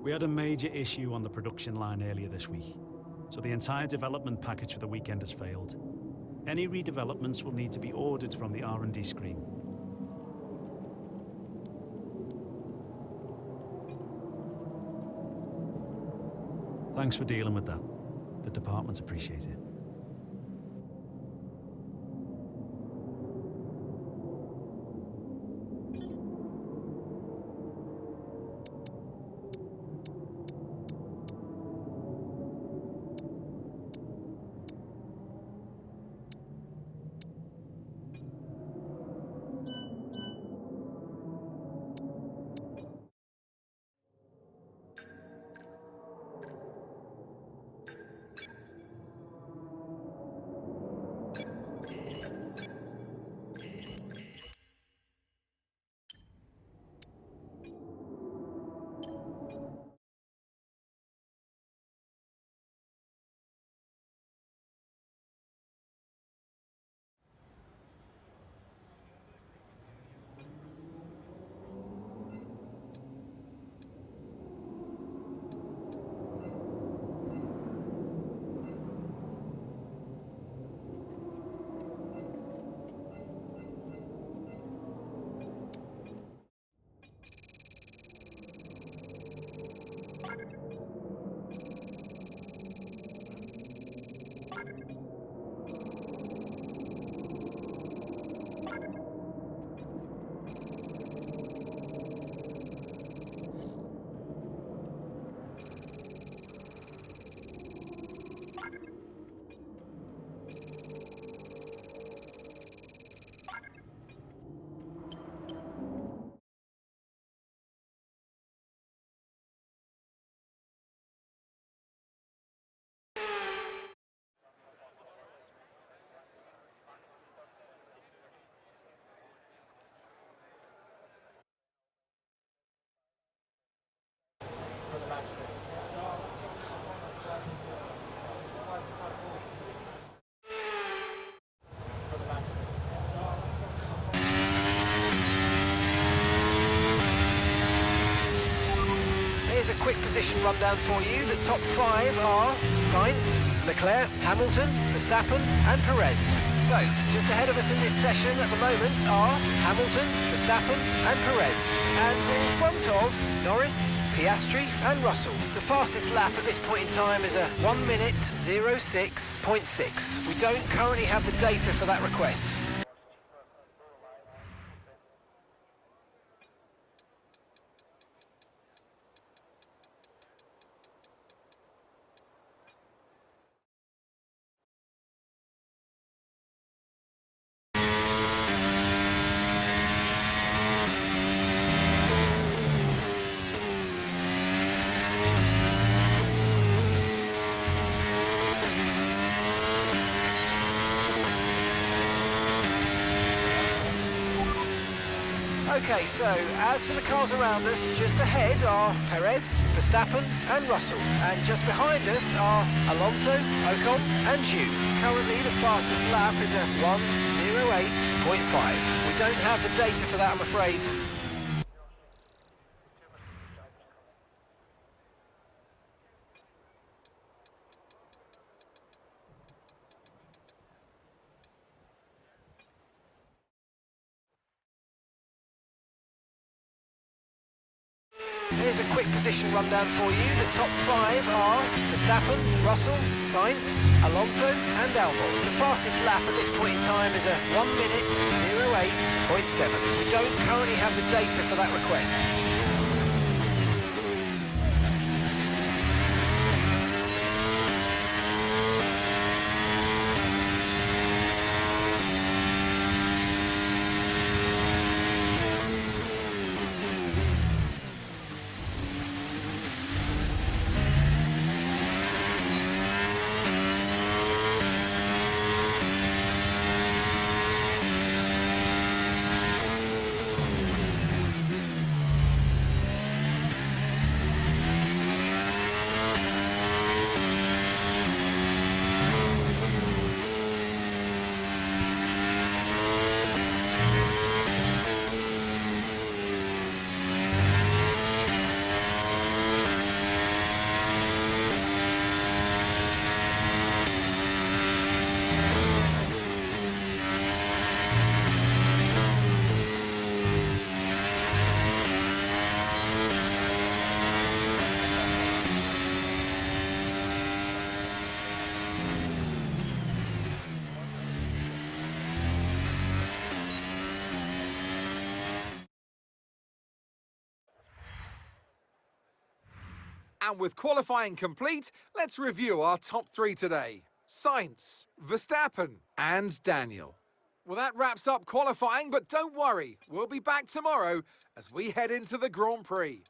We had a major issue on the production line earlier this week, so the entire development package for the weekend has failed. Any redevelopments will need to be ordered from the R&D screen. Thanks for dealing with that. The departments appreciate it. Here's a quick position rundown for you. The top 5 are Sainz, Leclerc, Hamilton, Verstappen and Perez. So, just ahead of us in this session at the moment are Hamilton, Verstappen and Perez. And in front of Norris, Piastri and Russell. The fastest lap at this point in time is a 1 minute 06.6. We don't currently have the data for that request. Okay, so as for the cars around us, just ahead are Perez, Verstappen and Russell. And just behind us are Alonso, Ocon and Zhu. Currently the fastest lap is a 1:08.5. We don't have the data for that, I'm afraid. Here's a quick position rundown for you. The top 5 are Verstappen, Russell, Sainz, Alonso and Albon. The fastest lap at this point in time is a 1 minute 08.7. We don't currently have the data for that request. And with qualifying complete, let's review our top three today. Sainz, Verstappen, and Daniel. Well, that wraps up qualifying, but don't worry, we'll be back tomorrow as we head into the Grand Prix.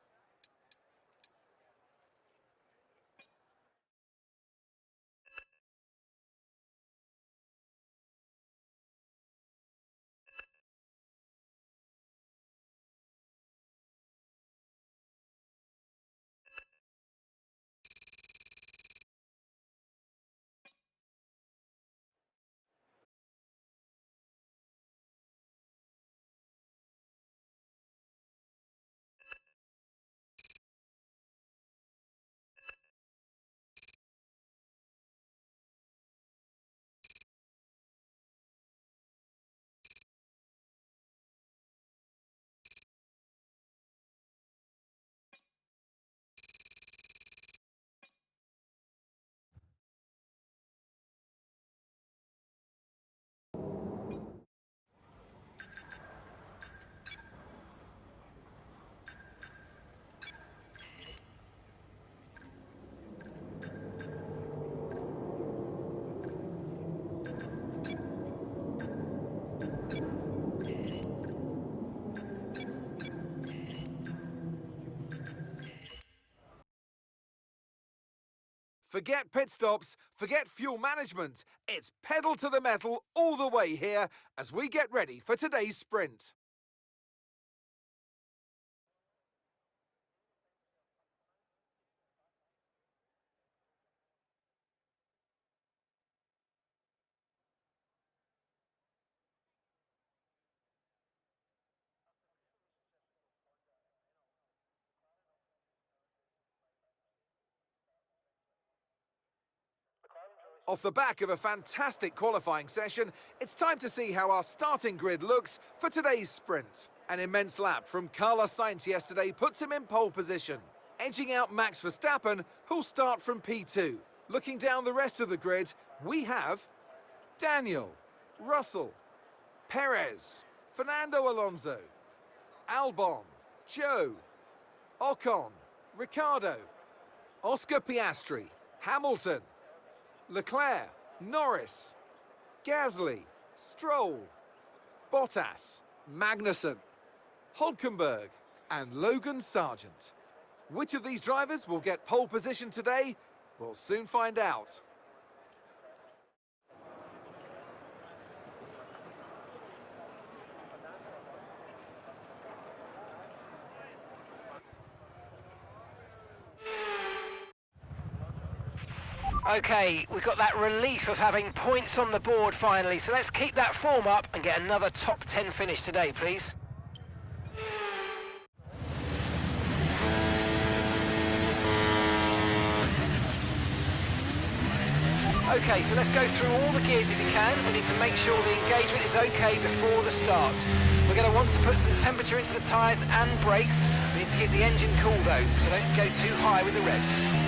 Forget pit stops, forget fuel management. It's pedal to the metal all the way here as we get ready for today's sprint. Off the back of a fantastic qualifying session, it's time to see how our starting grid looks for today's sprint. An immense lap from Carlos Sainz yesterday puts him in pole position, edging out Max Verstappen, who'll start from P2. Looking down the rest of the grid, we have Daniel, Russell, Perez, Fernando Alonso, Albon, Joe, Ocon, Ricciardo, Oscar Piastri, Hamilton, Leclerc, Norris, Gasly, Stroll, Bottas, Magnussen, Hulkenberg, and Logan Sargent. Which of these drivers will get pole position today? We'll soon find out. Okay, we've got that relief of having points on the board finally, so let's keep that form up and get another top 10 finish today, please. Okay, so let's go through all the gears if you can. We need to make sure the engagement is okay before the start. We're going to want to put some temperature into the tyres and brakes. We need to keep the engine cool though, so don't go too high with the revs.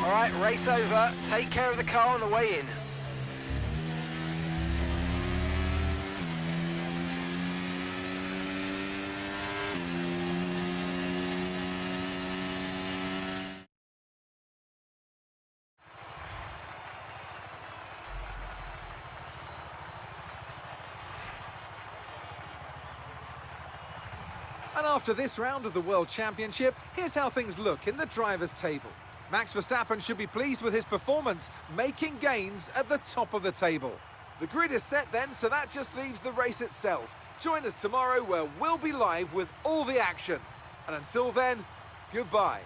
Alright, race over. Take care of the car on the way in. And after this round of the World Championship, here's how things look in the drivers' table. Max Verstappen should be pleased with his performance, making gains at the top of the table. The grid is set then, so that just leaves the race itself. Join us tomorrow where we'll be live with all the action. And until then, goodbye.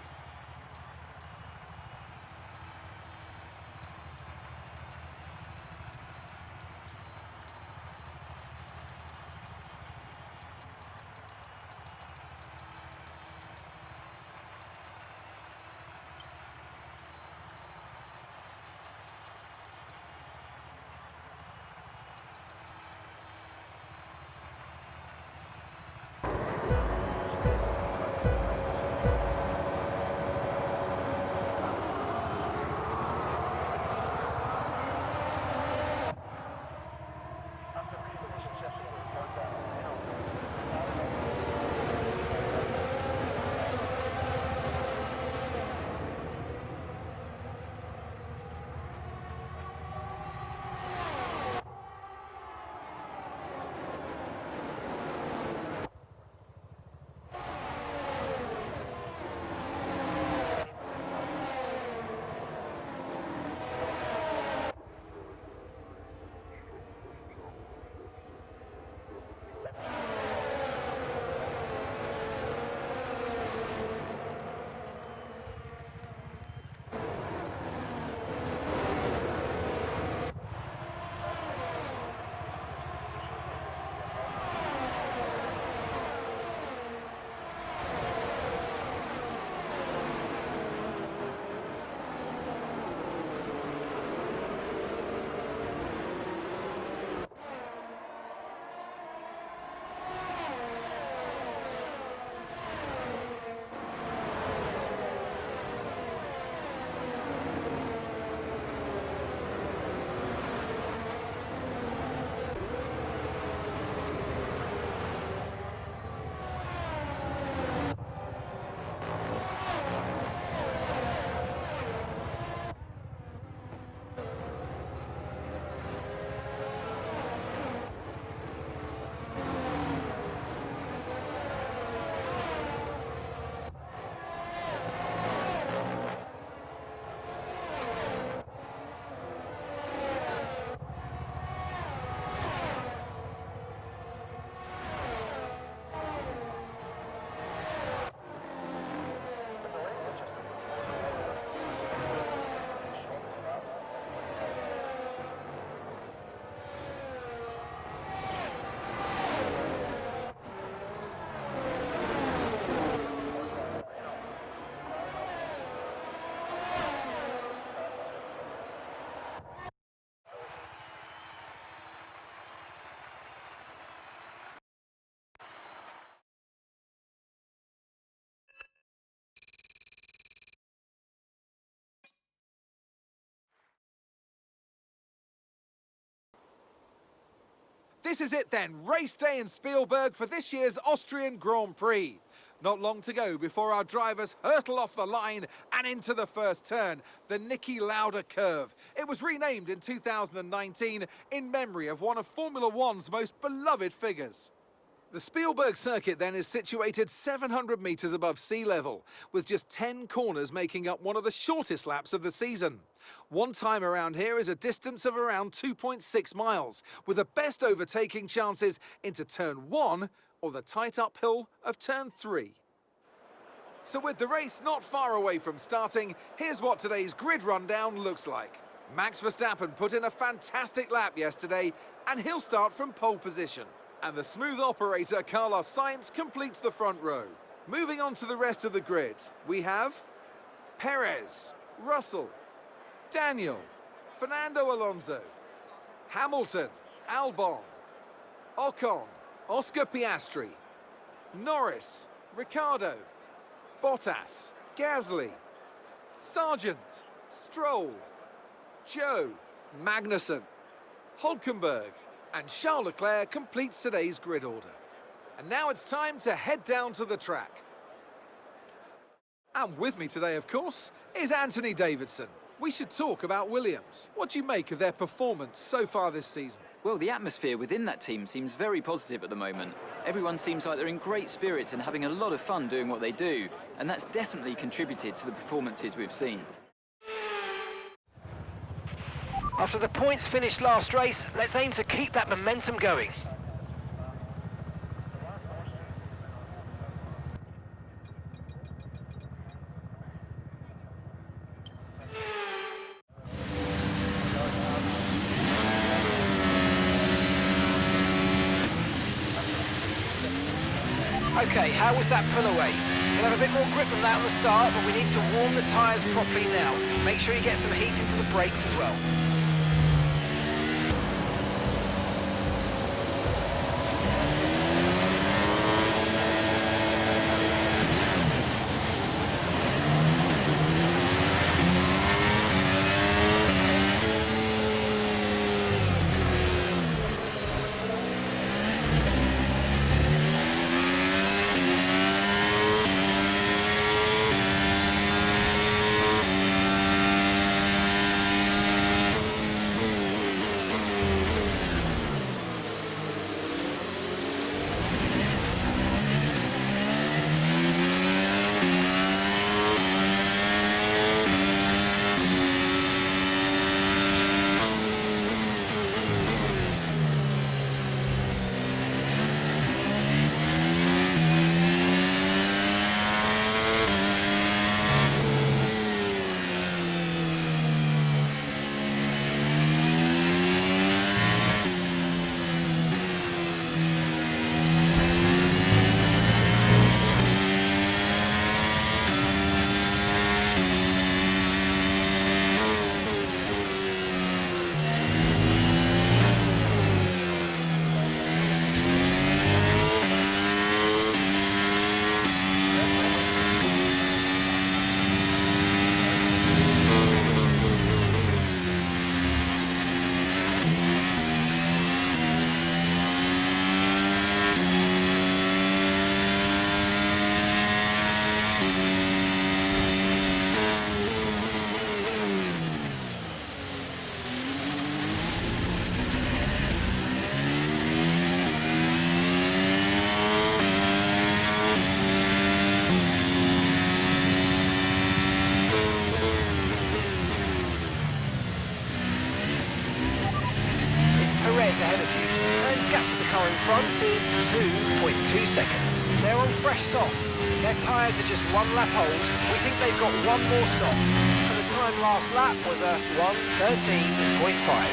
This is it then, race day in Spielberg for this year's Austrian Grand Prix. Not long to go before our drivers hurtle off the line and into the first turn, the Niki Lauda curve. It was renamed in 2019 in memory of one of Formula One's most beloved figures. The Spielberg circuit then is situated 700 metres above sea level, with just 10 corners making up one of the shortest laps of the season. One time around here is a distance of around 2.6 miles, with the best overtaking chances into turn 1 or the tight uphill of turn 3. So with the race not far away from starting, here's what today's grid rundown looks like. Max Verstappen put in a fantastic lap yesterday, and he'll start from pole position. And the smooth operator Carlos Sainz completes the front row. Moving on to the rest of the grid, we have Perez, Russell, Daniel, Fernando Alonso, Hamilton, Albon, Ocon, Oscar Piastri, Norris, Ricciardo, Bottas, Gasly, Sargent, Stroll, Joe, Magnussen, Hülkenberg, and Charles Leclerc completes today's grid order. And now it's time to head down to the track. And with me today, of course, is Anthony Davidson. We should talk about Williams. What do you make of their performance so far this season? Well, the atmosphere within that team seems very positive at the moment. Everyone seems like they're in great spirits and having a lot of fun doing what they do, and that's definitely contributed to the performances we've seen. After the points finished last race, let's aim to keep that momentum going. Okay, how was that pull away? You'll have a bit more grip than that on the start, but we need to warm the tyres properly now. Make sure you get some heat into the brakes as well. Ahead of you, and gap to the car in front is 2.2 seconds. They're on fresh softs. Their tyres are just one lap old. We think they've got one more stop. And the time last lap was a 1:13.5.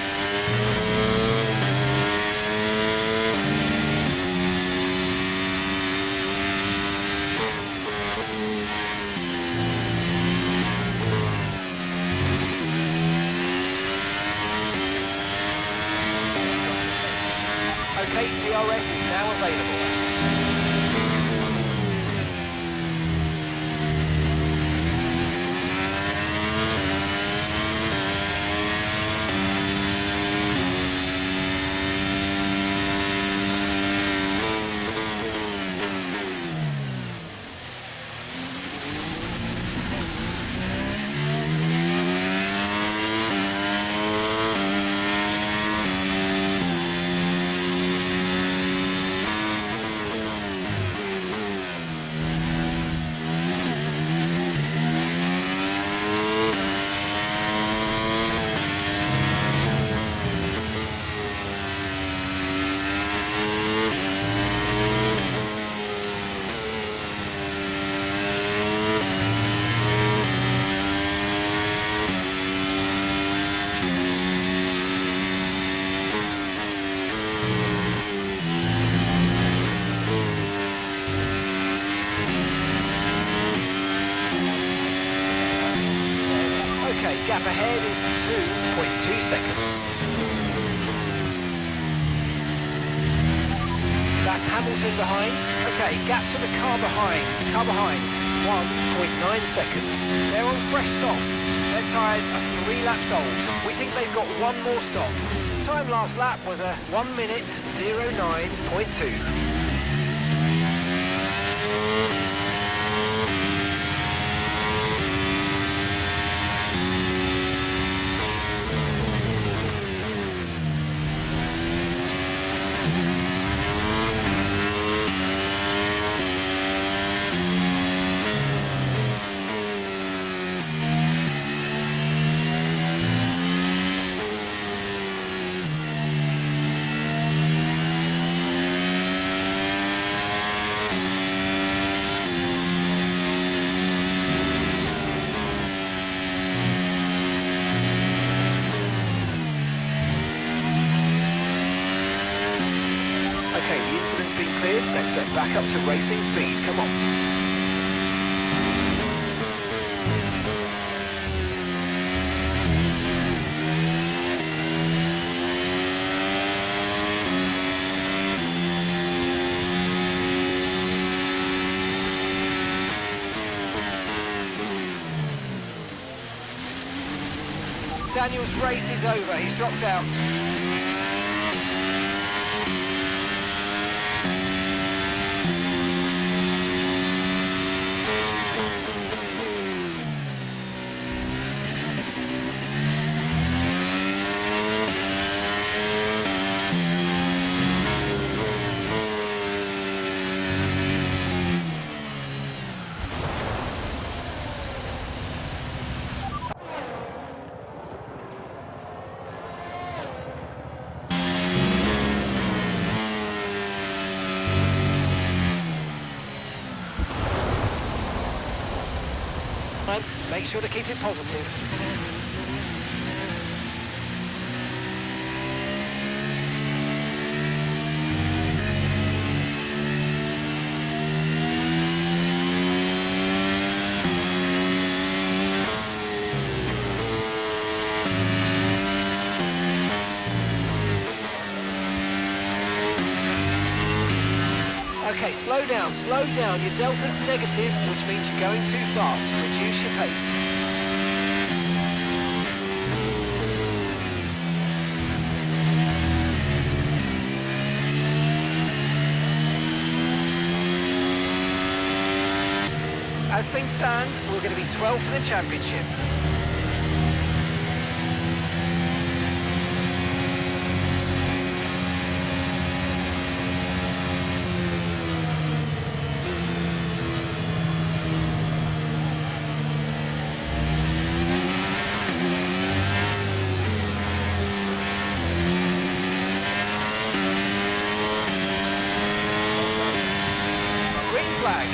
Okay, DRS is now available. ahead is 2.2 seconds. That's Hamilton behind. Okay, gap to the car behind. 1.9 seconds. They're on fresh softs. Their tyres are 3 laps old. We think they've got one more stop. Time last lap was a 1 minute 09.2. Okay, the incident's been cleared. Let's get back up to racing speed. Come on. Daniel's race is over. He's dropped out. Make sure to keep it positive. Okay, slow down, slow down. Your delta's negative, which means you're going too fast. Reduce your pace. As things stand, we're going to be 12 for the championship. Green flag.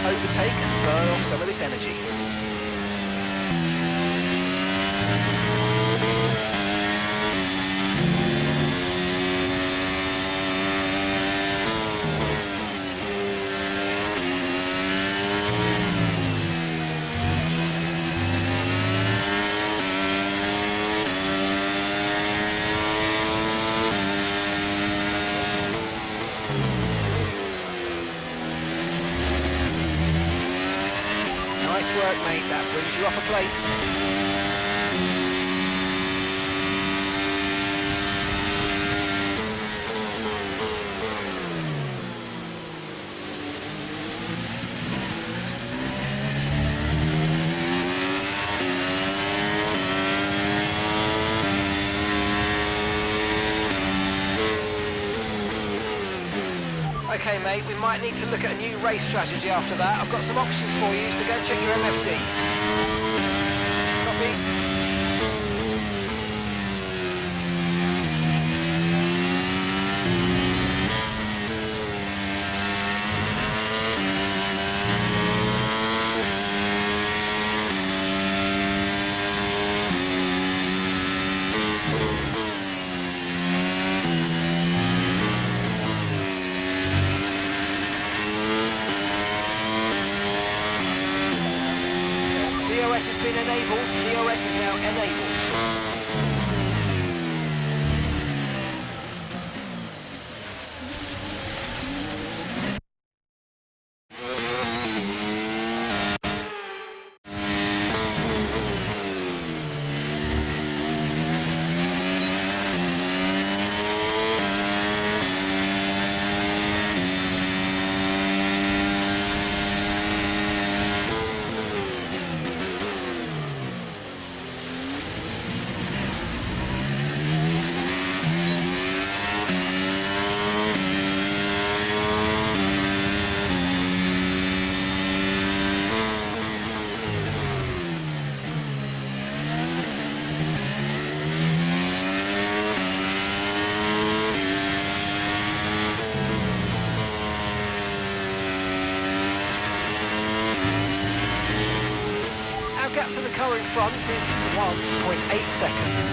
Overtake and burn off some of this energy. Nice work, mate. That brings you off a place. Okay, mate, we might need to look at a new race strategy after that. I've got some options for you, so go and check your MFD. Copy. DOS has been enabled. DOS is now enabled. Gap to the car in front is 1.8 seconds.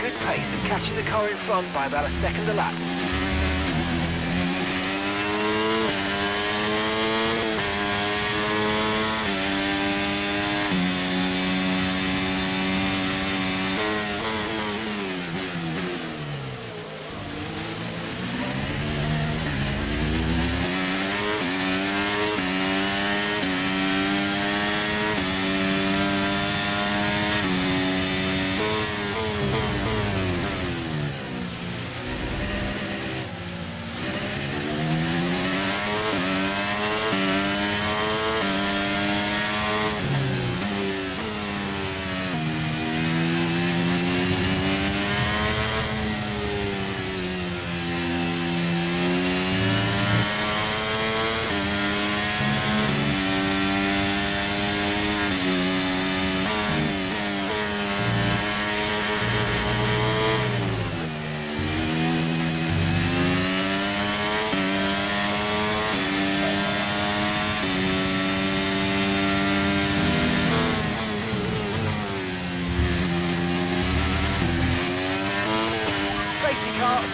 Good pace and catching the car in front by about a second a lap.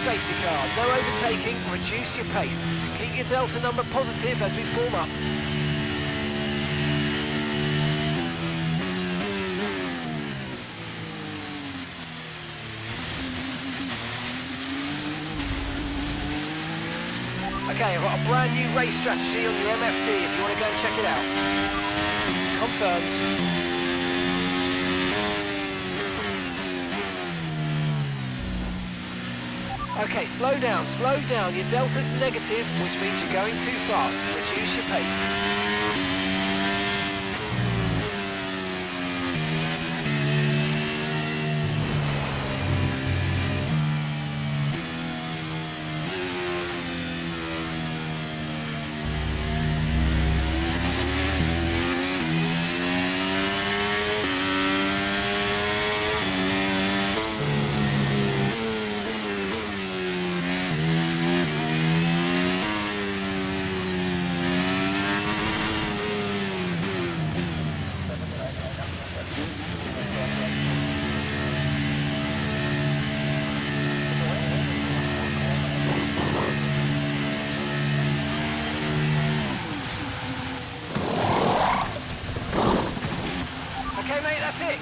Safety car, no overtaking, reduce your pace. Keep your delta number positive as we form up. Okay, I've got a brand new race strategy on your MFD if you want to go and check it out. Confirmed. Okay, slow down, slow down. Your delta's negative, which means you're going too fast. Reduce your pace.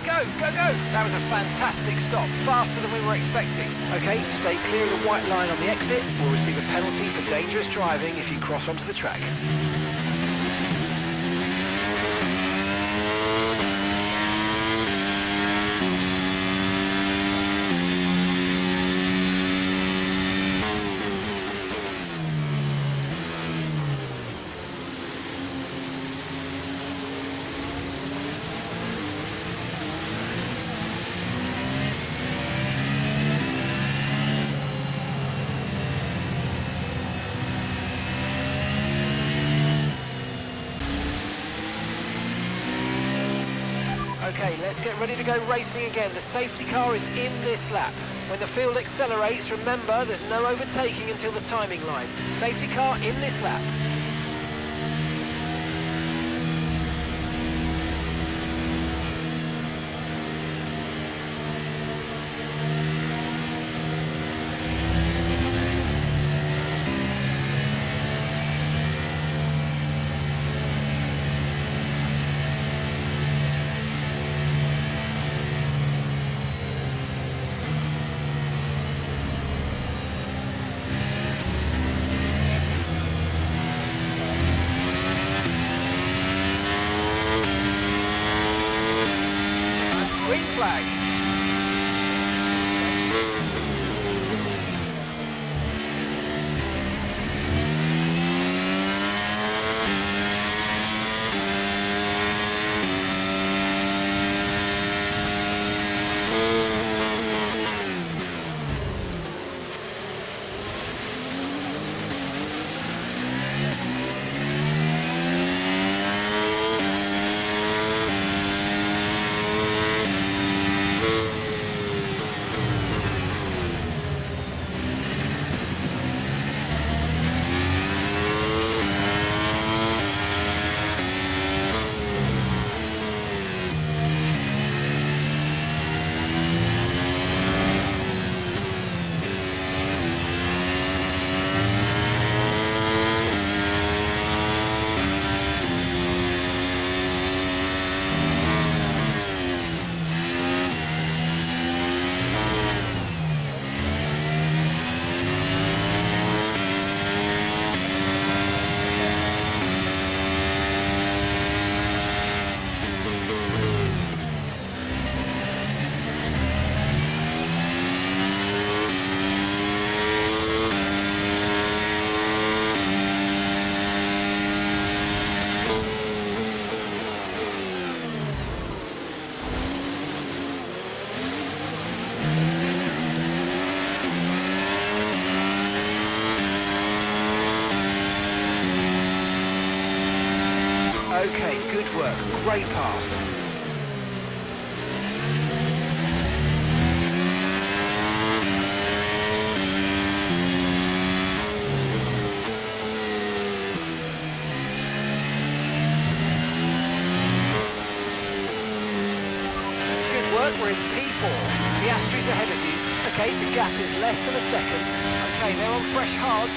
Go, go, go! That was a fantastic stop, faster than we were expecting. Okay, stay clear of the white line on the exit. We'll receive a penalty for dangerous driving if you cross onto the track. Okay, let's get ready to go racing again. The safety car is in this lap. When the field accelerates, remember there's no overtaking until the timing line. Safety car in this lap. Green flag. Okay, good work. Great pass. Good work, we're in P4. Piastri's ahead of you. Okay, the gap is less than a second. Okay, they're on fresh hards.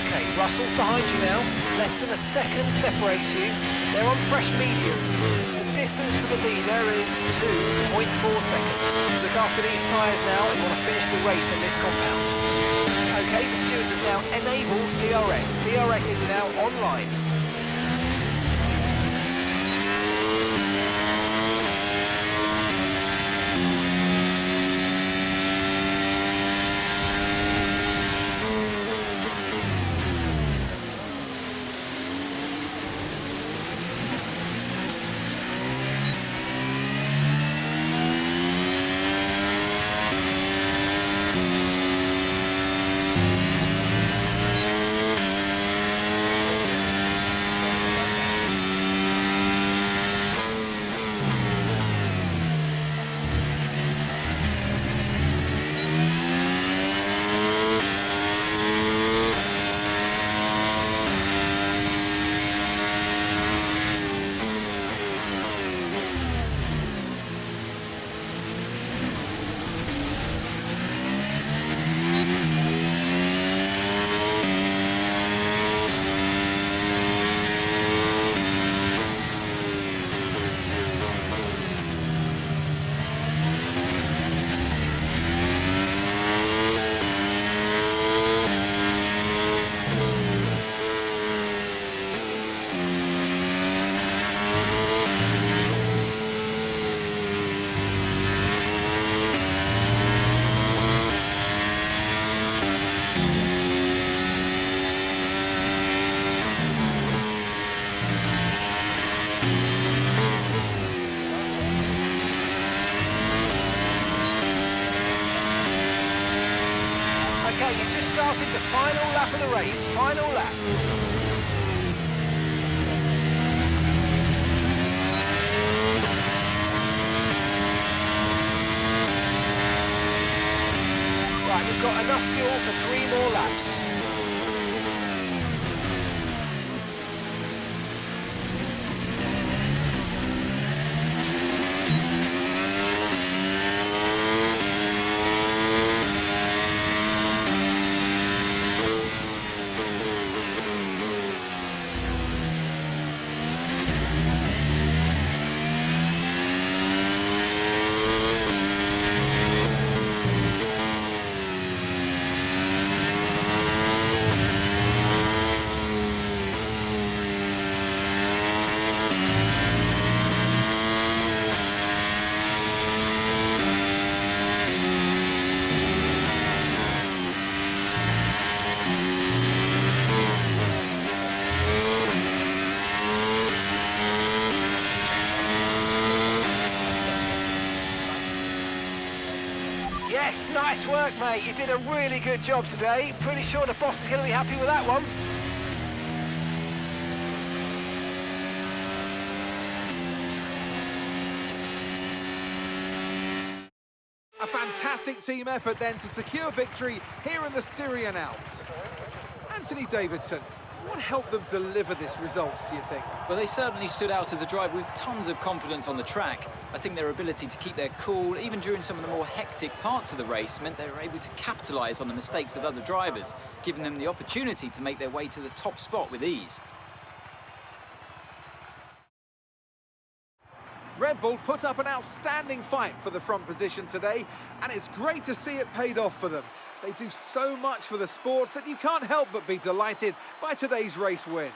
Okay, Russell's behind you now. Less than a second separates you. They're on fresh mediums. The distance to the leader is 2.4 seconds. Look after these tyres now if you want to finish the race on this compound. Okay, the stewards have now enabled DRS. DRS is now online. Okay, you've just started the final lap of the race. Final lap. you've got enough fuel for 3 more laps. Yes, nice work, mate. You did a really good job today. Pretty sure the boss is going to be happy with that one. A fantastic team effort then to secure victory here in the Styrian Alps. Anthony Davidson, what helped them deliver this result, do you think? Well, they certainly stood out as a driver with tons of confidence on the track. I think their ability to keep their cool, even during some of the more hectic parts of the race, meant they were able to capitalise on the mistakes of other drivers, giving them the opportunity to make their way to the top spot with ease. Red Bull put up an outstanding fight for the front position today, and it's great to see it paid off for them. They do so much for the sport that you can't help but be delighted by today's race win.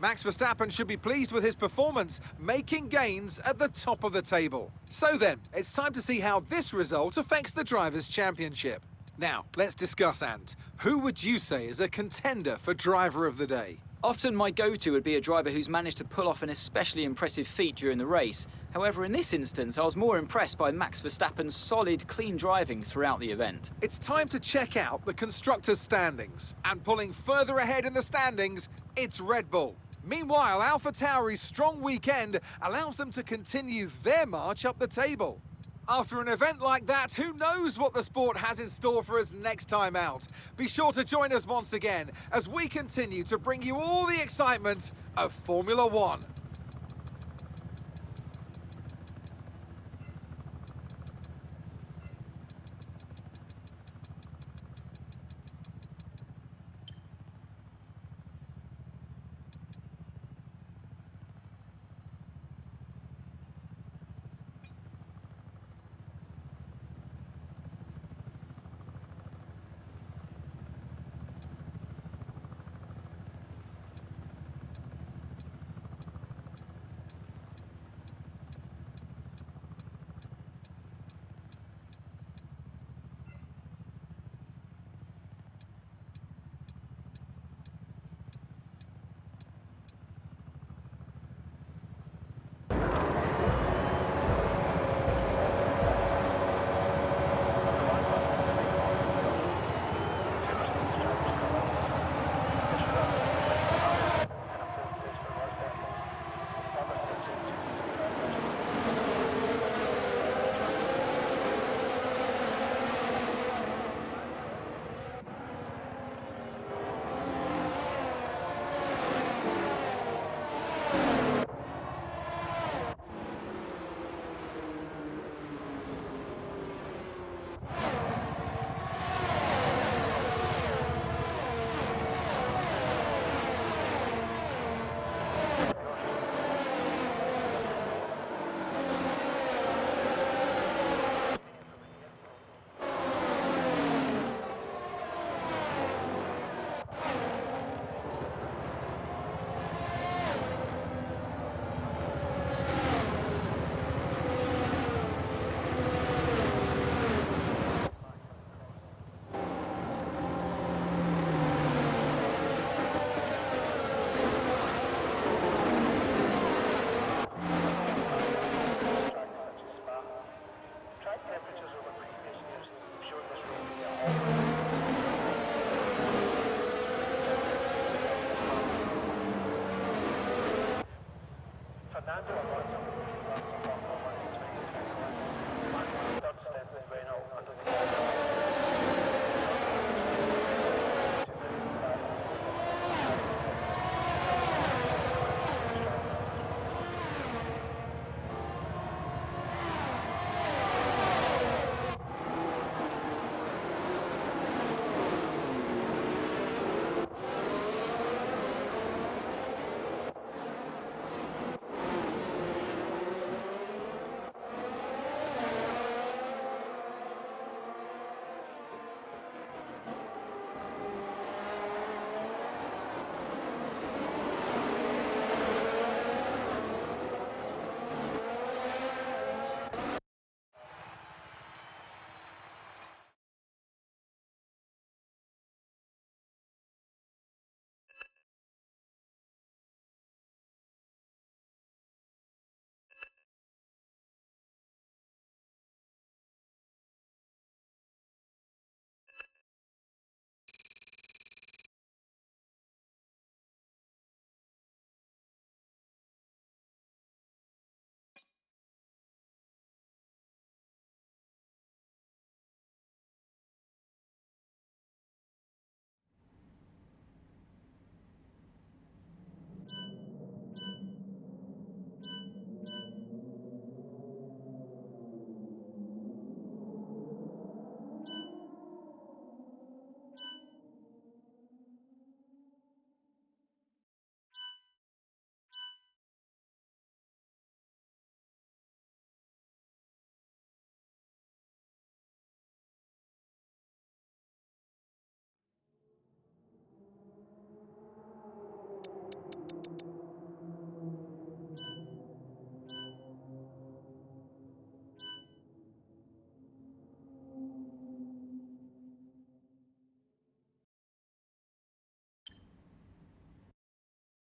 Max Verstappen should be pleased with his performance, making gains at the top of the table. So then, it's time to see how this result affects the Drivers' Championship. Now, let's discuss, Ant. Who would you say is a contender for Driver of the Day? Often my go-to would be a driver who's managed to pull off an especially impressive feat during the race. However, in this instance, I was more impressed by Max Verstappen's solid, clean driving throughout the event. It's time to check out the constructors' standings. And pulling further ahead in the standings, it's Red Bull. Meanwhile, AlphaTauri's strong weekend allows them to continue their march up the table. After an event like that, who knows what the sport has in store for us next time out? Be sure to join us once again as we continue to bring you all the excitement of Formula One.